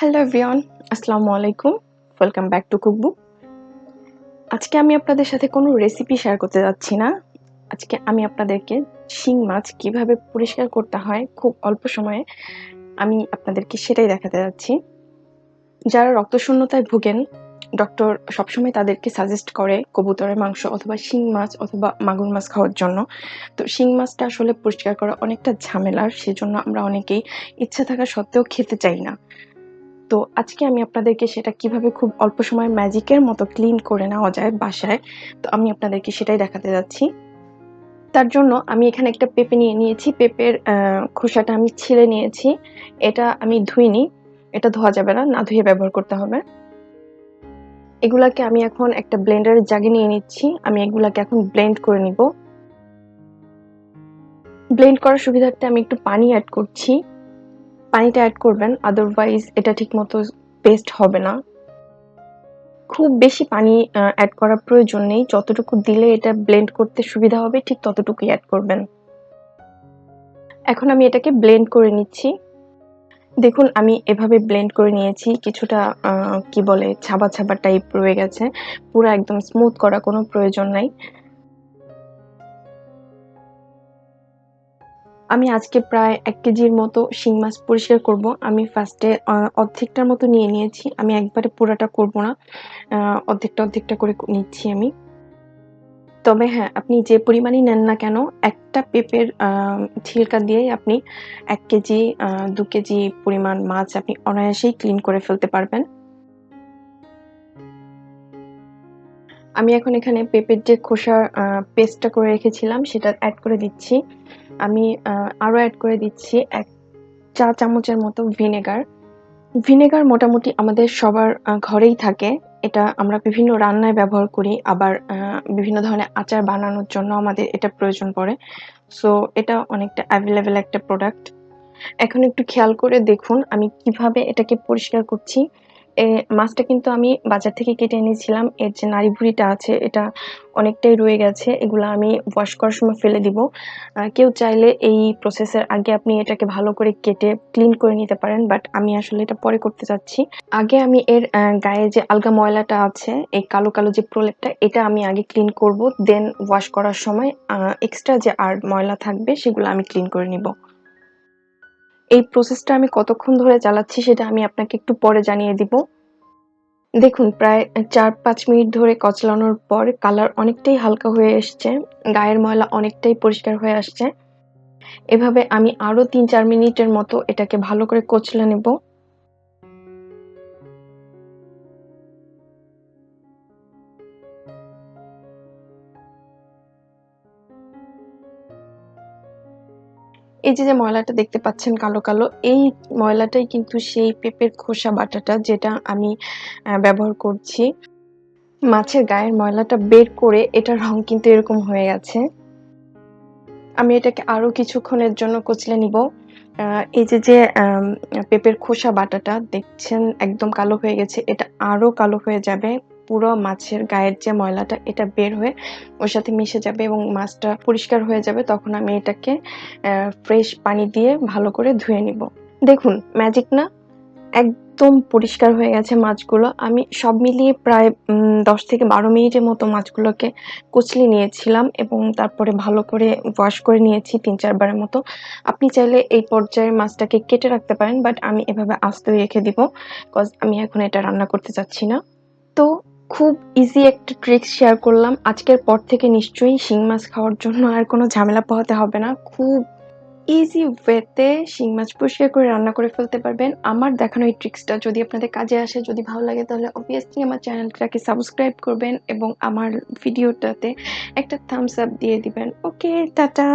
Hello everyone, আসসালামু আলাইকুম। Welcome back to cookbook. আজকে আমি আপনাদের সাথে কোনো রেসিপি শেয়ার করতে যাচ্ছি না। আজকে আমি আপনাদেরকে শিং মাছ কিভাবে পরিষ্কার করতে হয় খুব অল্প সময়ে আমি আপনাদেরকে সেটাই দেখাতে যাচ্ছি। যারা রক্তশূন্যতায় ভোগেন, ডক্টর সবসময় তাদেরকে সাজেস্ট করে কবুতরের মাংস অথবা শিং মাছ অথবা মাগুর মাছ খাওয়ার জন্য। তো শিং মাছটা আসলে পরিষ্কার করা অনেকটা ঝামেলার, সেজন্য আমরা অনেকেই ইচ্ছা থাকা সত্ত্বেও খেতে চাই না। তো আজকে আমি আপনাদেরকে সেটা কিভাবে খুব অল্প সময়ে ম্যাজিকের মতো ক্লিন করে নেওয়া যায় বাসায়, তো আমি আপনাদেরকে সেটাই দেখাতে যাচ্ছি। তার জন্য আমি এখানে একটা পেঁপে নিয়ে নিয়েছি। পেঁপের খোসাটা আমি ছিলে নিয়েছি। এটা আমি ধুইনি, এটা ধোয়া যাবে না, না ধুয়ে ব্যবহার করতে হবে। এগুলাকে আমি এখন একটা ব্লেন্ডারের জাগে নিয়ে নিচ্ছি। আমি এগুলাকে এখন ব্লেন্ড করে নিব। ব্লেন্ড করার সুবিধার্থে আমি একটু পানি অ্যাড করছি। পানিটা অ্যাড করবেন, আদারওয়াইজ এটা ঠিক মতো পেস্ট হবে না। খুব বেশি পানি অ্যাড করার প্রয়োজন নেই। যতটুকু দিলে এটা ব্লেন্ড করতে সুবিধা হবে ঠিক ততটুকুই অ্যাড করবেন। এখন আমি এটাকে ব্লেন্ড করে নিচ্ছি। দেখুন আমি এভাবে ব্লেন্ড করে নিয়েছি। কিছুটা কি বলে ছাবা ছাবা টাইপ রয়ে গেছে। পুরো একদম স্মুথ করা কোনো প্রয়োজন নাই। আমি আজকে প্রায় ১ কেজির মতো শিং মাছ পরিষ্কার করব। আমি ফার্স্টে অর্ধেকটার মতো নিয়ে নিয়েছি। আমি একবারে পুরাটা করব না। অর্ধেকটা করে নিচ্ছি আমি। তবে হ্যাঁ, আপনি যে পরিমাণই নেন না কেন, একটা পেঁপের ছিলকা দিয়েই আপনি ১ কেজি ২ কেজি পরিমাণ মাছ আপনি অনায়াসেই ক্লিন করে ফেলতে পারবেন। আমি এখন এখানে পেঁপের যে খোসার পেস্টটা করে রেখেছিলাম সেটা এড করে দিচ্ছি। আমি আরো এড করে দিচ্ছি ১ চা চামচের মতো ভিনেগার। ভিনেগার মোটামুটি আমাদের সবার ঘরেই থাকে। এটা আমরা বিভিন্ন রান্নায় ব্যবহার করি। আবার বিভিন্ন ধরনের আচার বানানোর জন্য আমাদের এটা প্রয়োজন পড়ে। সো এটা অনেকটা অ্যাভেলেবল একটা প্রোডাক্ট। এখন একটু খেয়াল করে দেখুন আমি কিভাবে এটাকে পরিষ্কার করছি। মাছটা কিন্তু আমি বাজার থেকে কেটে এনেছিলাম। এর যে নাড়ি-ভুড়িটা আছে এটা অনেকটাই রয়ে গেছে। এগুলা আমি ওয়াশ করার সময় ফেলে দিব। কেউ চাইলে এই প্রসেসের আগে আপনি এটাকে ভালো করে কেটে ক্লিন করে নিতে পারেন। বাট আমি আসলে এটা পরে করতে চাচ্ছি। আগে আমি এর গায়ে যে আলগা ময়লাটা আছে, এই কালো, কালো যে প্রলেপটা এটা আমি আগে ক্লিন করব। দেন ওয়াশ করার সময় এক্সট্রা যে আর ময়লা থাকবে সেগুলো আমি ক্লিন করে নিব। এই প্রসেসটা আমি কতক্ষণ ধরে চালাচ্ছি সেটা আমি আপনাকে একটু পরে জানিয়ে দিব। দেখুন প্রায় ৪-৫ মিনিট ধরে কচলানোর পর কালার অনেকটাই হালকা হয়ে এসছে। গায়ের ময়লা অনেকটাই পরিষ্কার হয়ে আসছে। এভাবে আমি আরো ৩-৪ মিনিটের মতো এটাকে ভালো করে কচলে নেব। এই যে ময়লাটা দেখতে পাচ্ছেন কালো, কালো, এই ময়লাটাই কিন্তু সেই পেঁপের খোসা বাটাটা যেটা আমি ব্যবহার করছি। মাছের গায়ের ময়লাটা বের করে এটার রং কিন্তু এরকম হয়ে গেছে। আমি এটাকে আরো কিছুক্ষণের জন্য কচলে নিব। এই যে পেঁপের খোসা বাটাটা দেখছেন একদম কালো হয়ে গেছে। এটা আরো কালো হয়ে যাবে। পুরো মাছের গায়ের যে ময়লাটা এটা বের হয়ে ওর সাথে মিশে যাবে এবং মাছটা পরিষ্কার হয়ে যাবে। তখন আমি এটাকে ফ্রেশ পানি দিয়ে ভালো করে ধুয়ে নিব। দেখুন ম্যাজিক না? একদম পরিষ্কার হয়ে গেছে মাছগুলো। আমি সব মিলিয়ে প্রায় ১০ থেকে ১২ মিনিটের মতো মাছগুলোকে কচলে নিয়েছিলাম এবং তারপরে ভালো করে ওয়াশ করে নিয়েছি ৩-৪ বারের মতো। আপনি চাইলে এই পর্যায়ে মাছটাকে কেটে রাখতে পারেন, বাট আমি এভাবে আস্তেই রেখে দিব। কজ আমি এখন এটা রান্না করতে চাচ্ছি না। তো খুব ইজি একটা ট্রিক্স শেয়ার করলাম। আজকের পর থেকে নিশ্চয়ই শিং মাছ খাওয়ার জন্য আর কোনো ঝামেলা পোহাতে হবে না। খুব ইজি ওয়েতে শিং মাছ পরিষ্কার করে রান্না করে ফেলতে পারবেন। আমার দেখানো এই ট্রিক্সটা যদি আপনাদের কাজে আসে, যদি ভালো লাগে তাহলে অবভিয়াসলি আমার চ্যানেলটাকে সাবস্ক্রাইব করবেন এবং আমার ভিডিওটাতে একটা থামস আপ দিয়ে দিবেন। ওকে, টাটা।